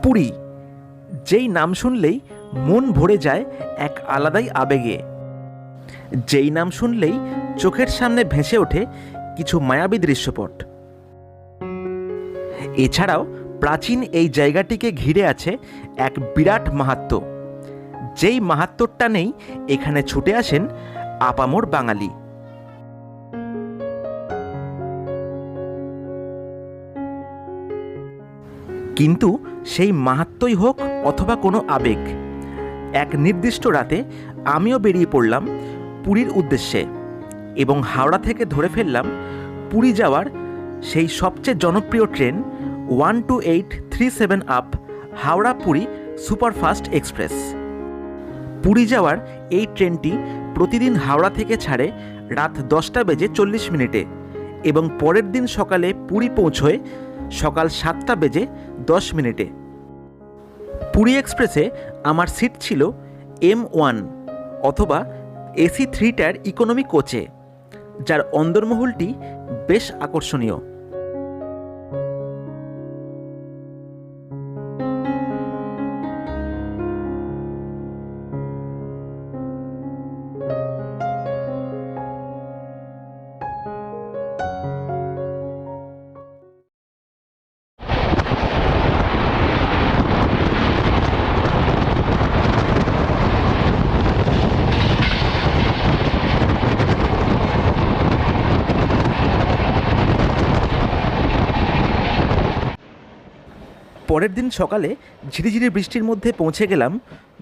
পুরী, যেই নাম শুনলেই মন ভরে যায় এক আলাদাই আবেগে। যেই নাম শুনলেই চোখের সামনে ভেসে ওঠে কিছু মায়াবী দৃশ্যপট। এছাড়াও প্রাচীন এই জায়গাটিকে ঘিরে আছে এক বিরাট মাহাত্ম্য, যেই মাহাত্ম্যটা নেই এখানে ছুটে আসেন আপামর বাঙালি। কিন্তু সেই মাহাত্ম্যই হোক অথবা কোনো আবেগ, এক নির্দিষ্ট রাতে আমিও বেরিয়ে পড়লাম পুরীর উদ্দেশ্যে এবং হাওড়া থেকে ধরে ফেললাম পুরী যাওয়ার সেই সবচেয়ে জনপ্রিয় train 12837 up Howrah Puri superfast express. Puri যাওয়ার এই ট্রেনটি প্রতিদিন হাওড়া থেকে ছাড়ে রাত 10:40 এবং পরের দিন সকালে পুরী পৌঁছয় সকাল 7:10। পুরী এক্সপ্রেসে আমার সিট ছিল M1 অথবা AC 3 টায়ার ইকোনমি কোচে, যার অন্দরমহলটি বেশ আকর্ষণীয়। পরের দিন সকালে ঝিরিঝিরি বৃষ্টির মধ্যে পৌঁছে গেলাম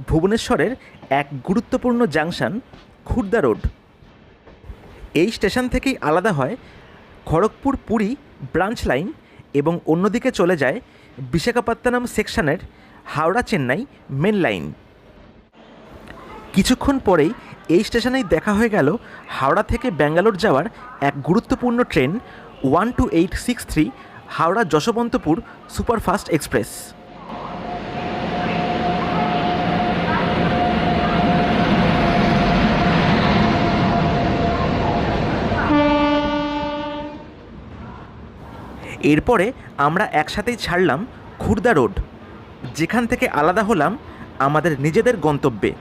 ভুবনেশ্বরের এক গুরুত্বপূর্ণ জাংশন খুর্দা রোড। এই স্টেশন থেকেই আলাদা হয় খড়গপুর পুরী ব্রাঞ্চ লাইন এবং অন্যদিকে চলে যায় বিশাখাপত্তনম সেকশনের হাওড়া চেন্নাই মেন লাইন। কিছুক্ষণ পরেই এই স্টেশনেই দেখা হয়ে গেল হাওড়া থেকে ব্যাঙ্গালোর যাওয়ার এক গুরুত্বপূর্ণ train 12863 Howrah Yesvantpur superfast express. এরপরে আমরা একসাথেই ছাড়লাম খুর্দা রোড, যেখান থেকে আলাদা হলাম আমাদের নিজেদের গন্তব্যে।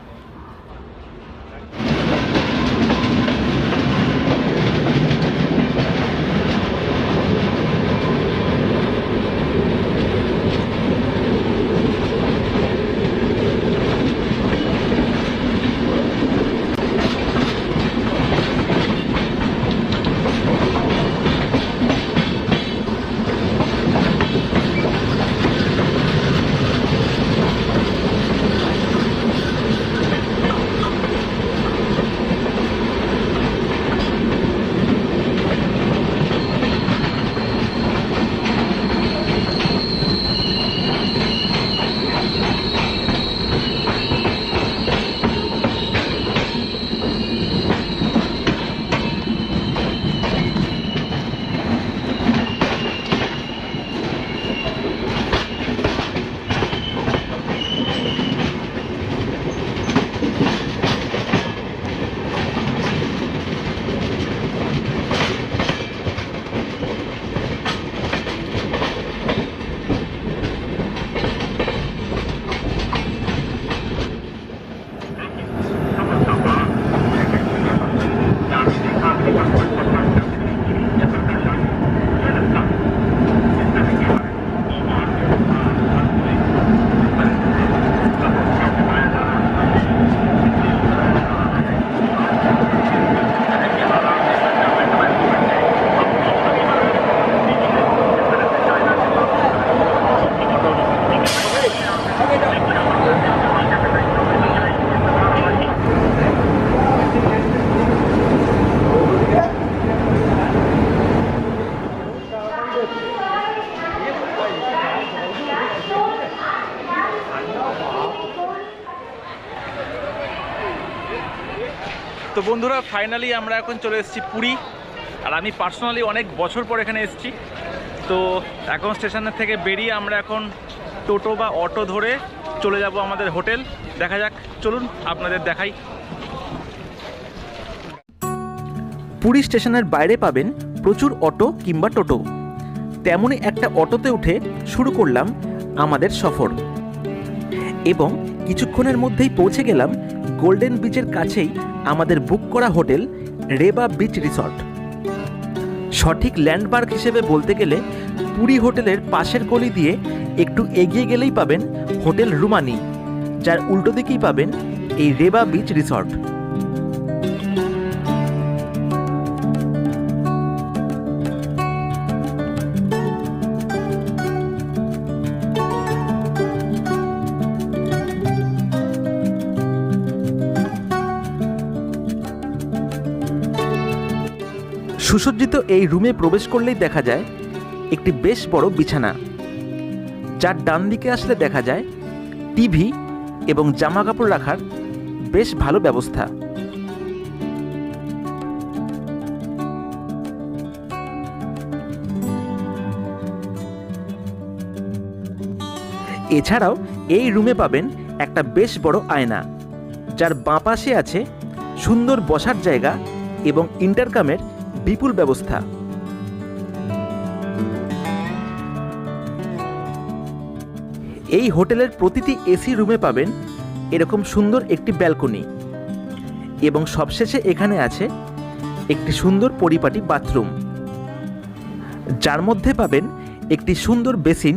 তো বন্ধুরা, ফাইনালি আমরা এখন চলে এসেছি পুরী। আর আমি পার্সোনালি অনেক বছর পর এখানে এসেছি। তো এখন স্টেশনের থেকে বেরিয়ে আমরা এখন টোটো বা অটো ধরে চলে যাব আমাদের হোটেল। দেখা যাক, চলুন আপনাদের দেখাই। পুরী স্টেশনের বাইরে পাবেন প্রচুর অটো কিংবা টোটো। তেমনই একটা অটোতে উঠে শুরু করলাম আমাদের সফর এবং কিছুক্ষণের মধ্যেই পৌঁছে গেলাম গোল্ডেন বিচের কাছেই আমাদের বুক করা হোটেল রেবা বিচ রিসর্ট। সঠিক ল্যান্ডমার্ক হিসেবে বলতে গেলে পুরী হোটেলের পাশের গলি দিয়ে একটু এগিয়ে গেলেই পাবেন হোটেল রুমানি, যার উল্টো দিকেই পাবেন এই রেবা বিচ রিসর্ট। সুসজ্জিত এই রুমে প্রবেশ করলেই দেখা যায় একটি বেশ বড় বিছানা, যার ডান দিকে আসলে দেখা যায় টিভি এবং জামা কাপড় রাখার বেশ ভালো ব্যবস্থা। এছাড়াও এই রুমে পাবেন একটা বেশ বড় আয়না, যার বাঁ পাশে আছে সুন্দর বসার জায়গা এবং ইন্টারকমের বিপুল ব্যবস্থা। এই হোটেলের প্রতিটি এসি রুমে পাবেন এরকম সুন্দর একটি ব্যালকনি এবং সবশেষে এখানে আছে একটি সুন্দর পরিপাটি বাথরুম, যার মধ্যে পাবেন একটি সুন্দর বেসিন,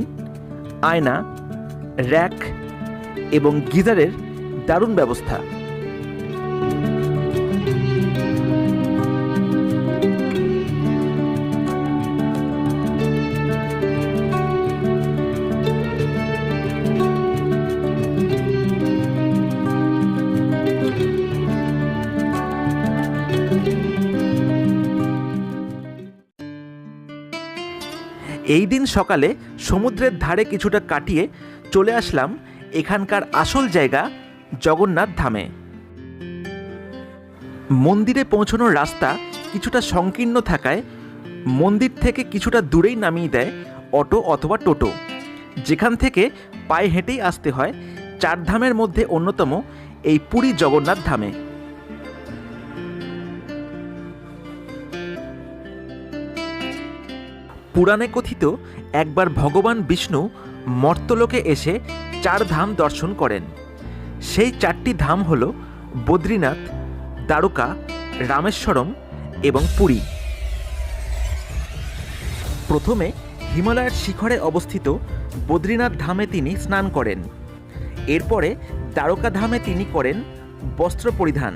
আয়না, র্যাক এবং গিজারের দারুণ ব্যবস্থা। এই দিন সকালে সমুদ্রের ধারে কিছুটা কাটিয়ে চলে আসলাম এখানকার আসল জায়গা জগন্নাথ ধামে। মন্দিরে পৌঁছানোর রাস্তা কিছুটা সংকীর্ণ থাকায় মন্দির থেকে কিছুটা দূরেই নামিয়ে দেয় অটো অথবা টোটো, যেখান থেকে পায়ে হেঁটেই আসতে হয় চার ধামের মধ্যে অন্যতম এই পুরী জগন্নাথ ধামে। পুরাণে কথিত একবার ভগবান বিষ্ণু মর্তলোকে এসে চার ধাম দর্শন করেন। সেই চারটি ধাম হল বদ্রীনাথ, দ্বারকা, রামেশ্বরম এবং পুরী। প্রথমে হিমালয়ের শিখরে অবস্থিত বদ্রীনাথ ধামে তিনি স্নান করেন। এরপরে দ্বারকা ধামে তিনি করেন বস্ত্র পরিধান।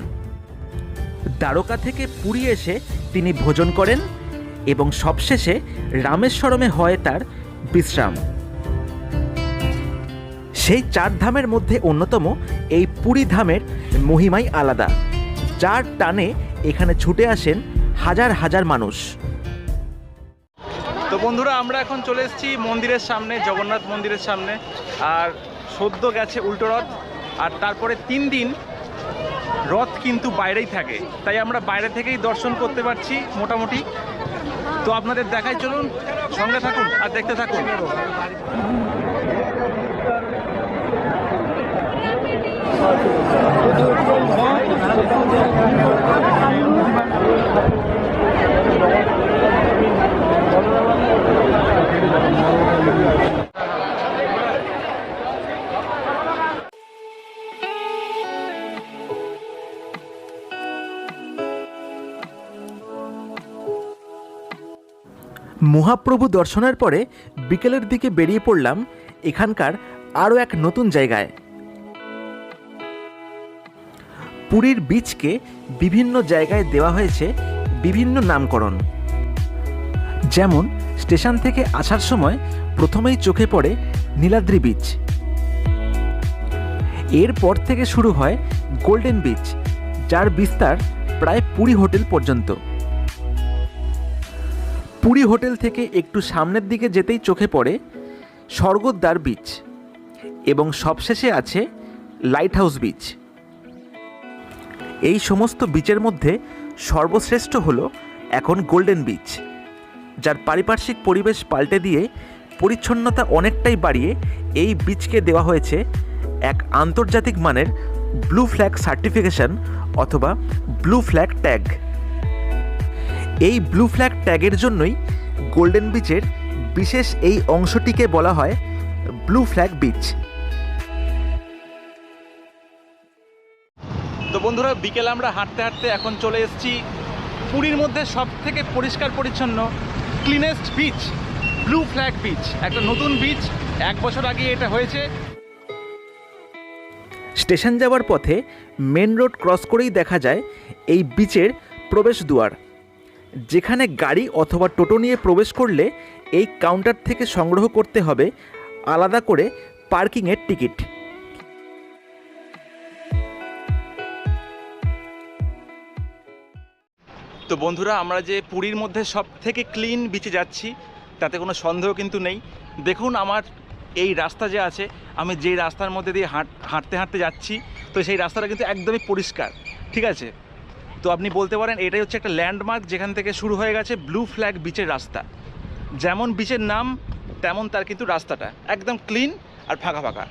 দ্বারকা থেকে পুরী এসে তিনি ভোজন করেন এবং সবশেষে রামেশ্বরমে হয় তার বিশ্রাম। সেই চার ধামের মধ্যে অন্যতম এই পুরী ধামের মহিমাই আলাদা, যার টানে এখানে ছুটে আসেন হাজার হাজার মানুষ। তো বন্ধুরা, আমরা এখন চলে এসেছি মন্দিরের সামনে, জগন্নাথ মন্দিরের সামনে। আর সদ্য গেছে উল্টো রথ, আর তারপরে 3 দিন রথ কিন্তু বাইরেই থাকে, তাই আমরা বাইরে থেকেই দর্শন করতে পারছি মোটামুটি। তো আপনাদের দেখাই, চলুন সঙ্গে থাকুন আর দেখতে থাকুন। মহাপ্রভু দর্শনের পরে বিকেলের দিকে বেরিয়ে পড়লাম এখানকার আরও এক নতুন জায়গায়। পুরীর বিচকে বিভিন্ন জায়গায় দেওয়া হয়েছে বিভিন্ন নামকরণ। যেমন স্টেশন থেকে আসার সময় প্রথমেই চোখে পড়ে নীলাদ্রি বিচ, এরপর থেকে শুরু হয় গোল্ডেন বিচ, যার বিস্তার প্রায় পুরী হোটেল পর্যন্ত। পুরী হোটেল থেকে একটু সামনের দিকে যেতেই চোখে পড়ে স্বর্গদ্বার বিচ এবং সবশেষে আছে লাইট হাউস বিচ। এই সমস্ত বিচের মধ্যে সর্বশ্রেষ্ঠ হলো এখন গোল্ডেন বিচ, যার পারিপার্শ্বিক পরিবেশ পাল্টে দিয়ে পরিচ্ছন্নতা অনেকটাই বাড়িয়ে এই বিচকে দেওয়া হয়েছে এক আন্তর্জাতিক মানের ব্লু ফ্ল্যাগ সার্টিফিকেশন অথবা ব্লু ফ্ল্যাগ ট্যাগ। এই ব্লু ফ্ল্যাগ ট্যাগের জন্যই গোল্ডেন বিচের বিশেষ এই অংশটিকে বলা হয় ব্লু ফ্ল্যাগ বিচ। তো বন্ধুরা, বিকেলে আমরা হাঁটতে হাঁটতে এখন চলে এসেছি পুরীর মধ্যে সব থেকে পরিষ্কার পরিচ্ছন্ন cleanest beach, blue flag beach. একটা নতুন বিচ, 1 বছর আগে এটা হয়েছে। স্টেশন যাওয়ার পথে মেন রোড ক্রস করেই দেখা যায় এই বিচের প্রবেশ দুয়ার, যেখানে গাড়ি অথবা টোটো নিয়ে প্রবেশ করলে এই কাউন্টার থেকে সংগ্রহ করতে হবে আলাদা করে পার্কিংয়ের টিকিট। তো বন্ধুরা, আমরা যে পুরীর মধ্যে সব থেকে ক্লিন বিচে যাচ্ছি তাতে কোনো সন্দেহ কিন্তু নেই। দেখুন আমার এই রাস্তা যে আছে, আমি যেই রাস্তার মধ্যে দিয়ে হাঁটতে হাঁটতে যাচ্ছি, তো সেই রাস্তাটা কিন্তু একদমই পরিষ্কার, ঠিক আছে? তো আপনি বলতে পারেন এটাই হচ্ছে একটা ল্যান্ডমার্ক, যেখান থেকে শুরু হয়ে গেছে ব্লু ফ্ল্যাগ বিচের রাস্তা। যেমন বিচের নাম তেমন তার কিন্তু রাস্তাটা একদম ক্লিন আর ফাঁকা ফাঁকা।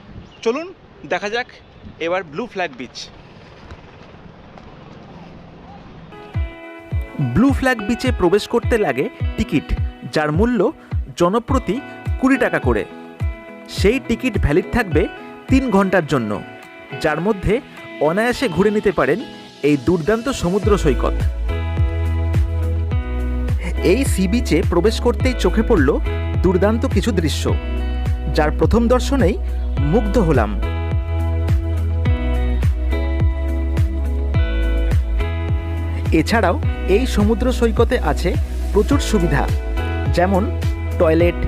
চলুন দেখা যাক এবার blue flag beach. Blue flag বিচে প্রবেশ করতে লাগে টিকিট, যার মূল্য জনপ্রতি 20 টাকা করে। সেই টিকিট ভ্যালিড থাকবে 3 ঘন্টার জন্য, যার মধ্যে অনায়াসে ঘুরে নিতে পারেন এই দুর্দান্ত সমুদ্র সৈকত। এই সি বিচে প্রবেশ করতেই চোখে পড়ল দুর্দান্ত কিছু দৃশ্য, যার প্রথম দর্শনেই মুগ্ধ হলাম। এছাড়াও এই সমুদ্র সৈকতে আছে প্রচুর সুবিধা, যেমন toilet,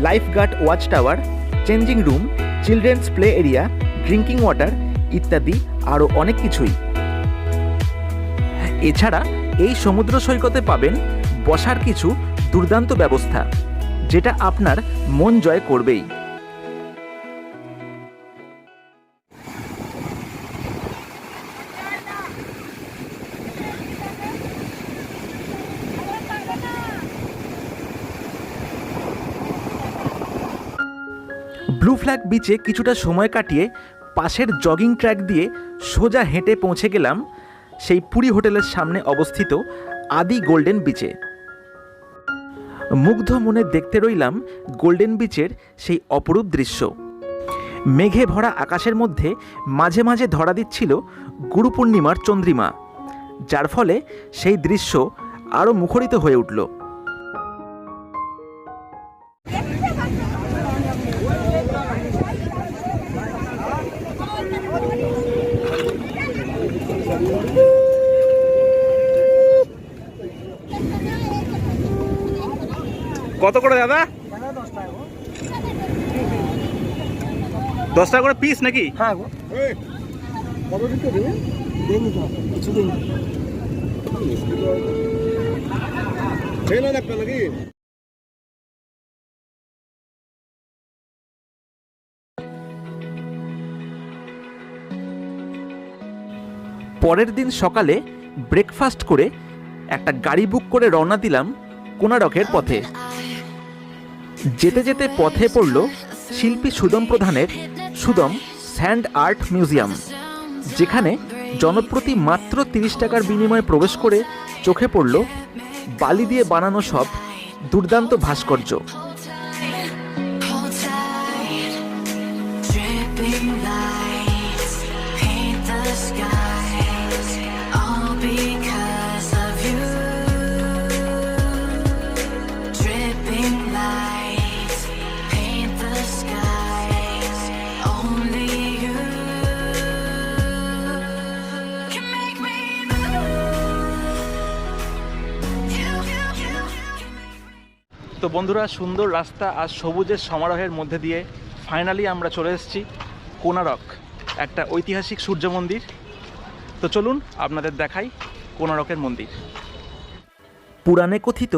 lifeguard watch tower, changing room, children's play area, drinking water ইত্যাদি আরও অনেক কিছুই। এছাড়া এই সমুদ্র সৈকতে পাবেন বসার কিছু দুর্দান্ত ব্যবস্থা, যেটা আপনার মন জয় করবেই। ব্লু ফ্ল্যাগ বিচে কিছুটা সময় কাটিয়ে পাশের জগিং ট্র্যাক দিয়ে সোজা হেঁটে পৌঁছে গেলাম সেই পুরী হোটেলের সামনে অবস্থিত আদি গোল্ডেন বিচে। মুগ্ধ মনে দেখতে রইলাম গোল্ডেন বিচের সেই অপরূপ দৃশ্য। মেঘে ভরা আকাশের মধ্যে মাঝে মাঝে ধরা দিচ্ছিল গুরু পূর্ণিমার চন্দ্রিমা, যার ফলে সেই দৃশ্য আরও মুখরিত হয়ে উঠল। কত করে দাদা? 10 টাকা করে পিস নাকি? হ্যাঁ, পরের দিন সকালে ব্রেকফাস্ট করে একটা গাড়ি বুক করে রওনা দিলাম কোনারকের পথে। যেতে যেতে পথে পড়ল শিল্পী সুদম প্রধানের সুদম স্যান্ড আর্ট মিউজিয়াম, যেখানে জনপ্রতি মাত্র 30 টাকার বিনিময়ে প্রবেশ করে চোখে পড়ল বালি দিয়ে বানানো সব দুর্দান্ত ভাস্কর্য। তো বন্ধুরা, সুন্দর রাস্তা আর সবুজের সমারোহের মধ্যে দিয়ে ফাইনালি আমরা চলে এসেছি কোনারক, একটা ঐতিহাসিক সূর্য মন্দির। তো চলুন আপনাদের দেখাই কোনারকের মন্দির। পুরাণে কথিত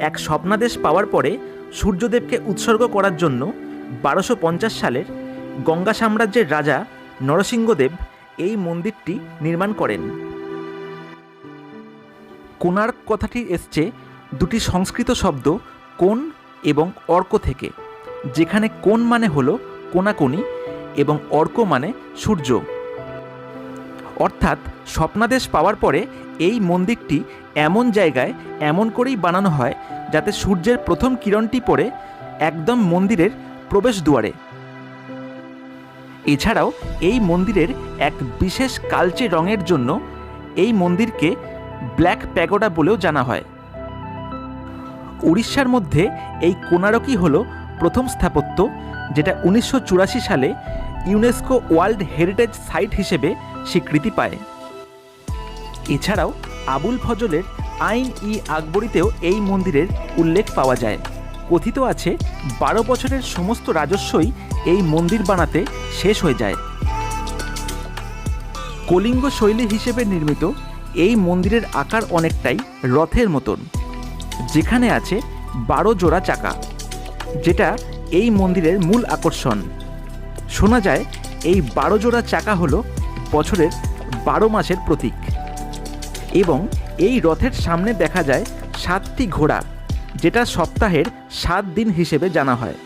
এক স্বপ্নাদেশ পাওয়ার পরে সূর্যদেবকে উৎসর্গ করার জন্য 1250 সালের গঙ্গা সাম্রাজ্যের রাজা নরসিংহদেব এই মন্দিরটি নির্মাণ করেন। কোণার্ক কথাটি এসছে দুটি সংস্কৃত শব্দ কোণ এবং অর্ক থেকে, যেখানে কোণ মানে হলো কোনাকুনি এবং অর্ক মানে সূর্য। অর্থাৎ স্বপ্নাদেশ পাওয়ার পরে এই মন্দিরটি এমন জায়গায় এমন করেই বানানো হয় যাতে সূর্যের প্রথম কিরণটি পড়ে একদম মন্দিরের প্রবেশ দুয়ারে। এছাড়াও এই মন্দিরের এক বিশেষ কালচে রঙের জন্য এই মন্দিরকে ব্ল্যাক প্যাগোডা বলেও জানা হয়। উড়িষ্যার মধ্যে এই কোনারকই হল প্রথম স্থাপত্য, যেটা 1984 সালে ইউনেস্কো ওয়ার্ল্ড হেরিটেজ সাইট হিসেবে স্বীকৃতি পায়। এছাড়াও আবুল ফজলের আইন-ই আকবরীতেও এই মন্দিরের উল্লেখ পাওয়া যায়। কথিত আছে 12 বছরের সমস্ত রাজস্বই এই মন্দির বানাতে শেষ হয়ে যায়। কলিঙ্গ শৈলী হিসেবে নির্মিত এই মন্দিরের আকার অনেকটাই রথের মতন, যেখানে আছে 12 জোড়া চাকা, যেটা এই মন্দিরের মূল আকর্ষণ। শোনা যায় এই 12 জোড়া চাকা হলো বছরের 12 মাসের প্রতীক, এবং এই রথের সামনে দেখা যায় 7টি ঘোড়া, যেটা সপ্তাহের 7 দিন হিসেবে জানা হয়।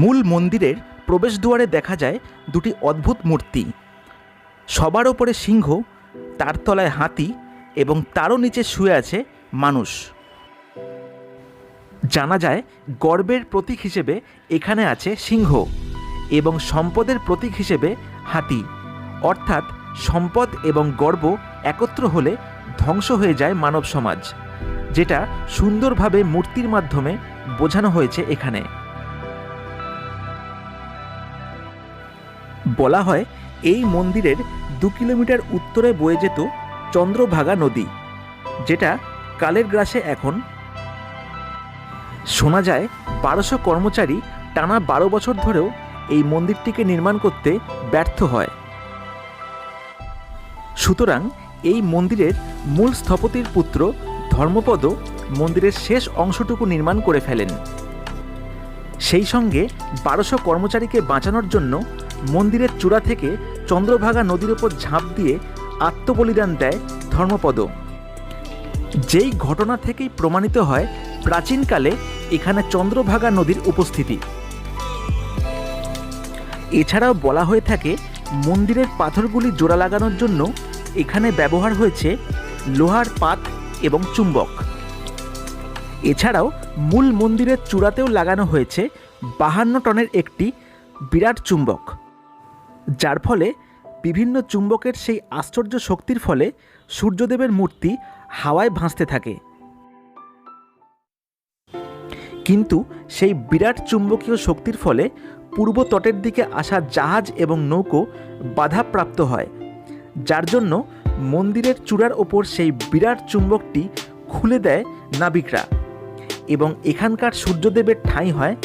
মূল মন্দিরের প্রবেশদ্বারে দেখা যায় দুটি অদ্ভুত মূর্তি, সবার ওপরে সিংহ, তার তলায় হাতি এবং তারও নিচে শুয়ে আছে মানুষ। জানা যায় গর্বের প্রতীক হিসেবে এখানে আছে সিংহ এবং সম্পদের প্রতীক হিসেবে হাতি, অর্থাৎ সম্পদ এবং গর্ব একত্র হলে ধ্বংস হয়ে যায় মানব সমাজ, যেটা সুন্দরভাবে মূর্তির মাধ্যমে বোঝানো হয়েছে এখানে। বলা হয় এই মন্দিরের 2 কিলোমিটার উত্তরে বয়ে যেত চন্দ্রভাগা নদী, যেটা কালের গ্রাসে এখন। শোনা যায় 1200 কর্মচারী টানা 12 বছর ধরেও এই মন্দিরটিকে নির্মাণ করতে ব্যর্থ হয়। সুতরাং এই মন্দিরের মূল স্থপতির পুত্র ধর্মপদ মন্দিরের শেষ অংশটুকু নির্মাণ করে ফেলেন। সেই সঙ্গে 1200 কর্মচারীকে বাঁচানোর জন্য মন্দিরের চূড়া থেকে চন্দ্রভাগা নদীর ওপর ঝাঁপ দিয়ে আত্মবলিদান দেয় ধর্মপদ। যেই ঘটনা থেকেই প্রমাণিত হয় প্রাচীনকালে এখানে চন্দ্রভাগা নদীর উপস্থিতি। এছাড়াও বলা হয়ে থাকে মন্দিরের পাথরগুলি জোড়া লাগানোর জন্য এখানে ব্যবহার হয়েছে লোহার পাত এবং চুম্বক। এছাড়াও মূল মন্দিরের চূড়াতেও লাগানো হয়েছে 52 টনের একটি বিরাট চুম্বক, যার ফলে বিভিন্ন চুম্বকের সেই আশ্চর্য শক্তির ফলে সূর্যদেবের মূর্তি হাওয়ায় ভাসতে থাকে। কিন্তু সেই বিরাট চুম্বকীয় শক্তির ফলে পূর্ব তটের দিকে আসা জাহাজ এবং নৌকো বাধাপ্রাপ্ত হয়, যার জন্য মন্দিরের চূড়ার ওপর সেই বিরাট চুম্বকটি খুলে দেয় নাবিকরা, এবং এখানকার সূর্যদেবের ঠাঁই হয়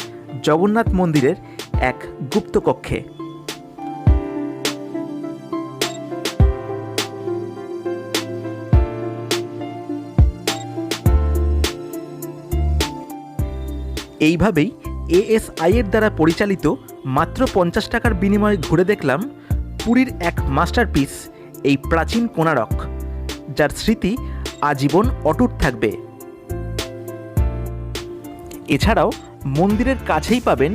জগন্নাথ মন্দিরের এক গুপ্ত কক্ষে। এইভাবেই ASI এর দ্বারা পরিচালিত মাত্র 50 টাকার বিনিময়ে ঘুরে দেখলাম পুরীর এক মাস্টারপিস এই প্রাচীন কোণারক, যার স্মৃতি আজীবন অটুট থাকবে। এছাড়াও মন্দিরের কাছেই পাবেন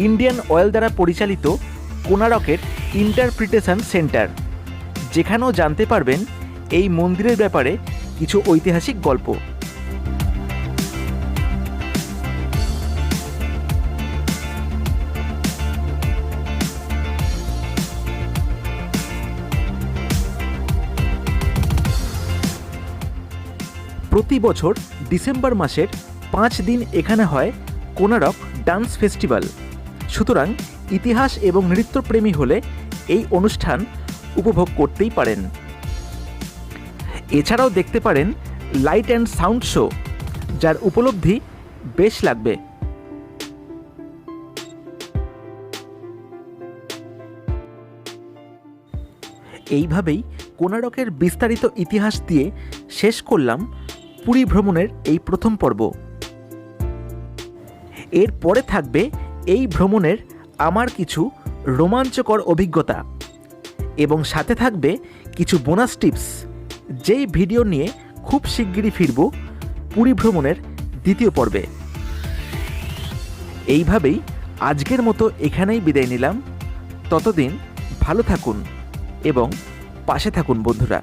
ইন্ডিয়ান অয়েল দ্বারা পরিচালিত কোণারকের ইন্টারপ্রিটেশন সেন্টার, যেখানেও জানতে পারবেন এই মন্দিরের ব্যাপারে কিছু ঐতিহাসিক গল্প। প্রতি বছর ডিসেম্বর মাসের 5 দিন এখানে হয় কোণারক ডান্স ফেস্টিভ্যাল। সুতরাং ইতিহাস এবং নৃত্যপ্রেমী হলে এই অনুষ্ঠান উপভোগ করতেই পারেন। এছাড়াও দেখতে পারেন লাইট অ্যান্ড সাউন্ড শো, যার উপলব্ধি বেশ লাগবে। এইভাবেই কোণারকের বিস্তারিত ইতিহাস দিয়ে শেষ করলাম পুরী ভ্রমণের এই প্রথম পর্ব। এর পরে থাকবে এই ভ্রমণের আমার কিছু রোমাঞ্চকর অভিজ্ঞতা, এবং সাথে থাকবে কিছু বোনাস টিপস, যেই ভিডিও নিয়ে খুব শিগগিরই ফিরব পুরী ভ্রমণের দ্বিতীয় পর্বে। এইভাবেই আজকের মতো এখানেই বিদায় নিলাম। ততদিন ভালো থাকুন এবং পাশে থাকুন বন্ধুরা।